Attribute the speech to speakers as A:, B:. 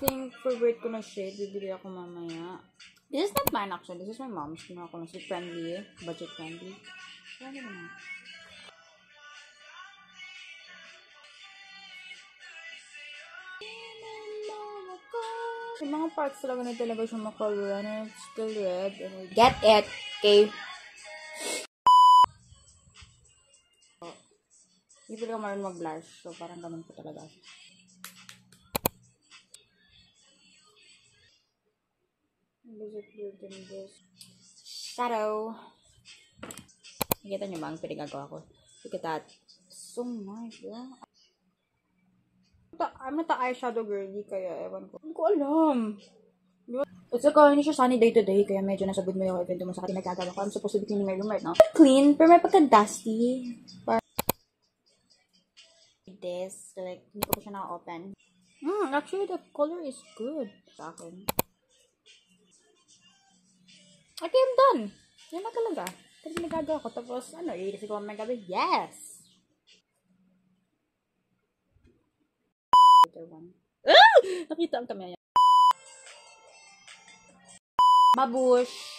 A: think favorite ko na shade, bibili ako mamaya. This is not mine actually. This is my mom's. Kinuha ko na si friendly. Budget friendly. Ano naman? Yung mga parts talaga na talaga siya makalura na it's still red. Get it! Okay? Hindi ko marunong mag-blush. So, parang ganun po talaga. Is it weird than this? Shadow! Nakita niyo ba ang pinagagawa ko? Look at that. So nice, yeah? I'm not the eyeshadow girly, kaya ewan ko. Hindi ko alam. At saka, hindi siya sunny day to day, kaya medyo nasa good mood ako even mo sa akin nagkagawa ko. I'm supposed to be cleaning my room right now. Clean, pero may pagka-dusty. This, like, hindi ko pa siya naka-open. Actually, the color is good sa akin. Okay, I'm done. Yan na talaga. Pero nagagawa ko. Tapos, iilisip ko may gabi. Yes! One. Nakita ang kamay. Mabush!